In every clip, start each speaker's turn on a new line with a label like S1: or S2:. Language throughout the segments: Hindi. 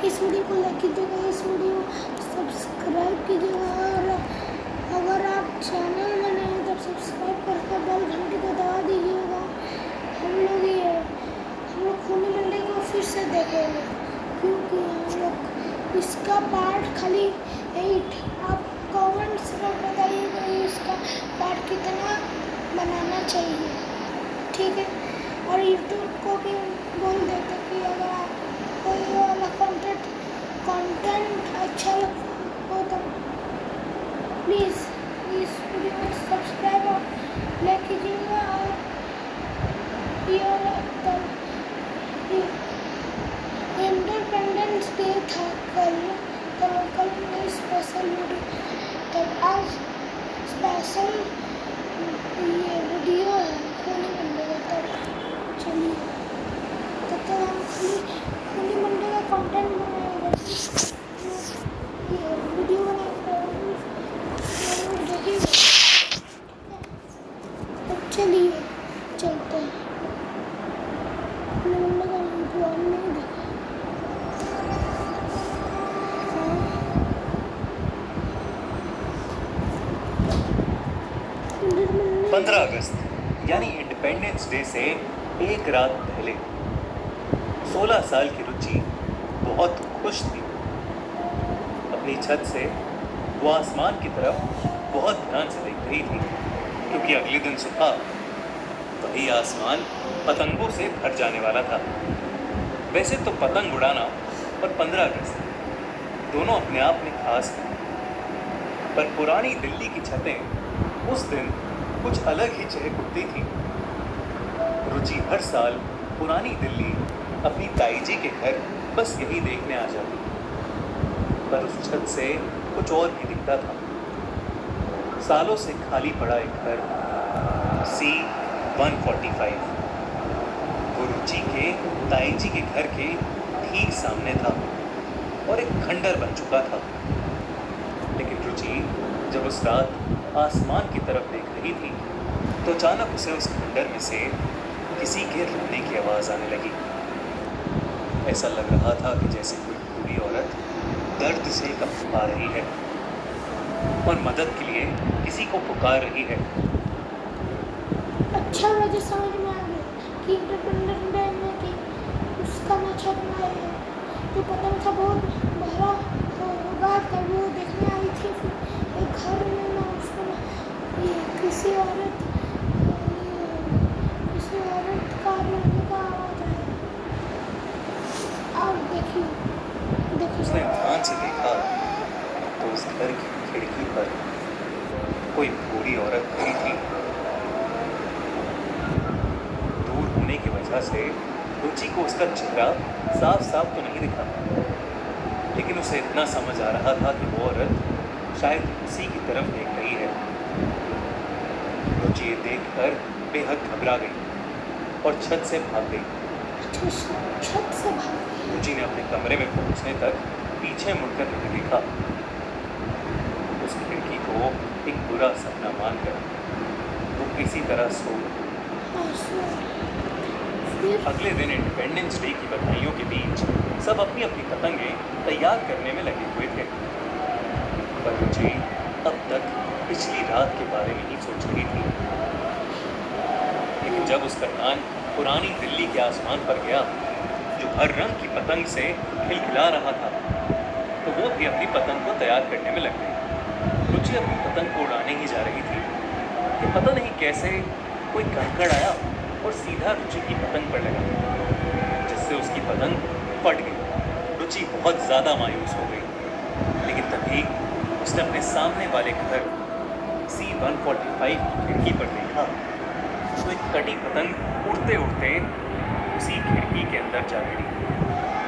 S1: इस वीडियो को लाइक कीजिएगा, इस वीडियो सब्सक्राइब कीजिएगा और अगर आप चैनल में नहीं तो सब्सक्राइब करके बेल घंटी को दबा दीजिएगा। हम लोग खूनी मंडी को फिर से देखेंगे क्योंकि हम लोग इसका पार्ट खाली 8 आप कमेंट्स में बताइएगा इसका पार्ट कितना बनाना चाहिए, ठीक है। और यूट्यूब को भी बोल देते कि अगर आप कोई वाला कंटेंट अच्छा हो तो प्लीज़ इस वीडियो को सब्सक्राइब और लाइक कीजिएगा। और इंडिपेंडेंस डे था कल में स्पेशल वीडियो, तब आज स्पेशल ये वीडियो है खूनी मंडी का। तब चलिए तब तक हम खूनी मंडी का कंटेंट बनाएंगे, ये वीडियो बनाएंगे, देखिए। तब चलिए चलते हैं। खूनी मंडी का ब्लॉग नहीं देखा।
S2: 15 अगस्त यानी इंडिपेंडेंस डे से एक रात पहले 16 साल की रुचि बहुत खुश थी। अपनी छत से वो आसमान की तरफ बहुत ध्यान से देख रही थी क्योंकि अगले दिन सुबह वही आसमान पतंगों से भर जाने वाला था। वैसे तो पतंग उड़ाना और 15 अगस्त दोनों अपने आप में खास हैं, पर पुरानी दिल्ली की छतें उस दिन कुछ अलग ही चहक उठती थी। रुचि हर साल पुरानी दिल्ली अपनी ताई जी के घर बस यही देखने आ जाती, पर उस छत से कुछ और भी दिखता था। सालों से खाली पड़ा एक घर C-145 वो रुचि के ताई जी के घर के ठीक सामने था और एक खंडर बन चुका था। लेकिन रुचि जब उस रात आसमान की तरफ देख रही थी तो अचानक उसे उस खंडर में से किसी के रोने की आवाज़ आने लगी। ऐसा लग रहा था कि जैसे कोई बूढ़ी औरत दर्द से कंपा रही है और मदद के लिए किसी को पुकार रही है।
S1: अच्छा मुझे समझ में आ गया कि इंडिपेंडेंस डे में कि उसका ना छत में जो पतंग था बहुत बड़ा होगा, तब वो देखने आई थी। फिर एक घर में ना उसको ये किसी औरत का रोने का आवाज़ आया। और देखिए
S2: उसने ध्यान से देखा तो उस घर की खिड़की पर कोई बूढ़ी औरत खड़ी थी। दूर होने की वजह से रुचि को उसका चेहरा साफ साफ तो नहीं दिखा, लेकिन उसे इतना समझ आ रहा था कि वो औरत शायद उसी की तरफ देख रही है। रुचि ये देखकर बेहद घबरा गई और छत से भाग गई।
S1: छत से भाग
S2: रुचि ने अपने कमरे में पहुंचने तक पीछे मुड़कर नहीं देखा। उस खिड़की को एक बुरा सपना मानकर वो किसी तरह सो गई। अगले दिन इंडिपेंडेंस डे की बधाइयों के बीच सब अपनी अपनी पतंगें तैयार करने में लगे हुए थे, पर रुचि अब तक पिछली रात के बारे में ही सोच रही थी। लेकिन जब उसका ध्यान पुरानी दिल्ली के आसमान पर गया जो हर रंग की पतंग से खिलखिला रहा था, तो वो भी अपनी पतंग को तैयार करने में लग गई। रुचि अपनी पतंग को उड़ाने ही जा रही थी कि पता नहीं कैसे कोई कंकड़ आया और सीधा रुचि की पतंग पर लगा, जिससे उसकी पतंग फट गई। रुचि बहुत ज़्यादा मायूस हो गई, लेकिन तभी उसने अपने सामने वाले घर C-145 की खिड़की पर देखा तो एक कटी पतंग उड़ते उड़ते उसी खिड़की के अंदर जा गिरी।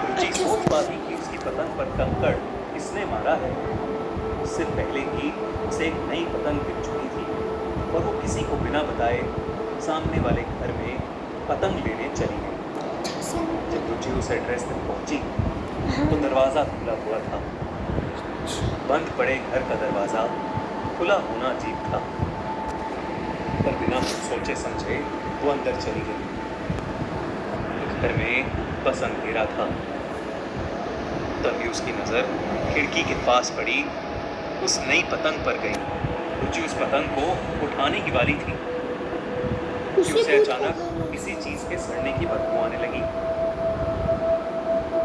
S2: रुचि सोच पाती कि उसकी पतंग पर कंकड़ किसने मारा है। उससे पहले ही उसे एक नई पतंग गिर चुकी थी और वो किसी को बिना बताए सामने वाले घर में पतंग लेने चली गई। जब रुचि उस एड्रेस तक पहुंची तो दरवाज़ा खुला हुआ था। बंद पड़े घर का दरवाज़ा खुला होना अजीब था, पर बिना सोचे समझे वो अंदर चली गई। घर में बस अंधेरा था। तभी उसकी नज़र खिड़की के पास पड़ी उस नई पतंग पर गई। रुचि उस पतंग को उठाने की वाली थी कि
S1: उसी
S2: उसे
S1: को
S2: अचानक
S1: उठाना।
S2: किसी चीज के सड़ने की बदबू आने लगी।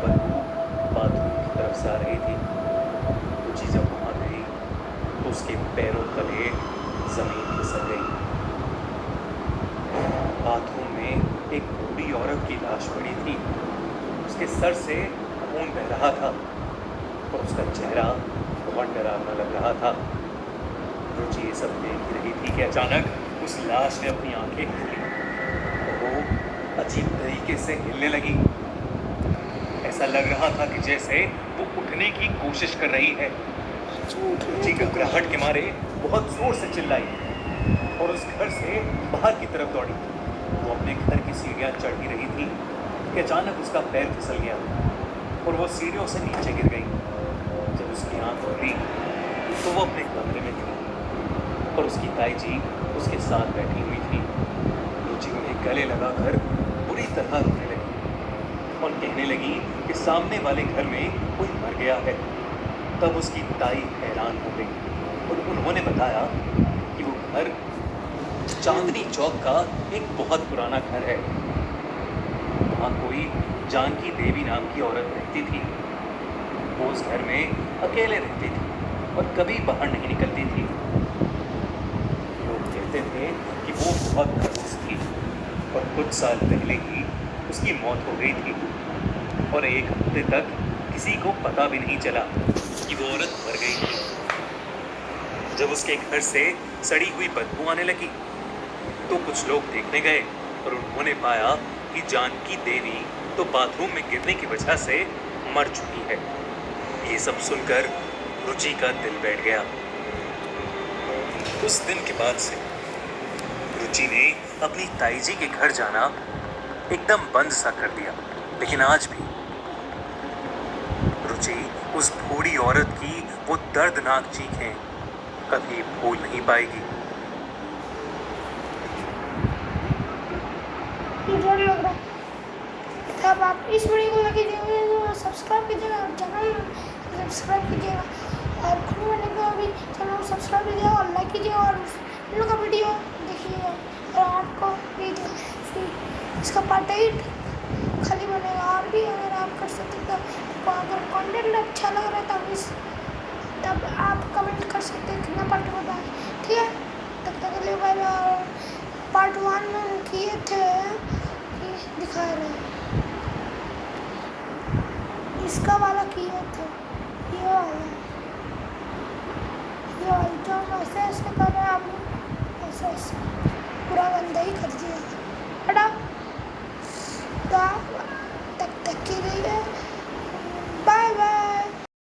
S2: बदबू बाथरूम की तरफ से आ रही थी। रुचि जब वहां गई तो उसके पैरों तले जमीन फिसल गई। बाथरूम में एक बूढ़ी औरत की लाश पड़ी थी। उसके सर से खून बह रहा था और उसका चेहरा बहुत डरावना लग रहा था। रुचि ये सब देख ही रही थी कि अचानक उस लाश ने अपनी आंखें खोली और वो अजीब तरीके से हिलने लगी। ऐसा लग रहा था कि जैसे वो उठने की कोशिश कर रही है। रुचि घबराहट के मारे बहुत जोर से चिल्लाई और उस घर से बाहर की तरफ दौड़ी। वो अपने घर की सीढ़ियां चढ़ ही रही थी कि अचानक उसका पैर फिसल गया और वो सीढ़ियों से नीचे गिर गई। जब उसकी आंख खुली तो वो अपने कमरे में थी और उसकी ताई जी उसके साथ बैठी हुई थी। रुचि उन्हें गले लगाकर बुरी तरह रोने लगी और कहने लगी कि सामने वाले घर में कोई मर गया है। तब उसकी ताई हैरान हो गई और उन्होंने बताया कि वो घर चांदनी चौक का एक बहुत पुराना घर है। वहाँ कोई जानकी देवी नाम की औरत रहती थी। वो उस घर में अकेले रहती थी और कभी बाहर नहीं निकलती थी। लोग कहते थे कि वो बहुत खड़ूस थी और कुछ साल पहले ही उसकी मौत हो गई थी और एक हफ्ते तक किसी को पता भी नहीं चला कि वो औरत मर गई थी। जब उसके घर से सड़ी हुई बदबू आने लगी तो कुछ लोग देखने गए और उन्होंने पाया कि जानकी देवी तो बाथरूम में गिरने की वजह से मर चुकी है। ये सब सुनकर रुचि का दिल बैठ गया। उस दिन के बाद से रुचि ने अपनी ताई जी के घर जाना एकदम बंद सा कर दिया। लेकिन आज भी रुचि उस बूढ़ी औरत की वो दर्दनाक चीखें कभी भूल नहीं पाएगी।
S1: डर लग रहा है। तब आप इस वीडियो को लाइक कीजिएगा, सब्सक्राइब कीजिएगा और चैनल सब्सक्राइब कीजिएगा और खुद वाले को भी चैनल सब्सक्राइब कीजिएगा और लाइक कीजिएगा और इन लोग का वीडियो देखिएगा और आपको भी इसका पार्ट 8 खाली बनेगा। और भी अगर आप कर सकते तो अगर कंटेंट अच्छा लग रहा है तब आप कमेंट कर सकते हैं कितना पार्ट बताएं। ठीक है, तब तक के लिए बाय बाय। पार्ट 1 में किए थे दिखा रहे हैं, इसका वाला किया था, ये वाला जो हम ऐसे कर रहे हैं आपने ऐसे पूरा गंदा ही कर दिया। हटाओ। तो तक के लिए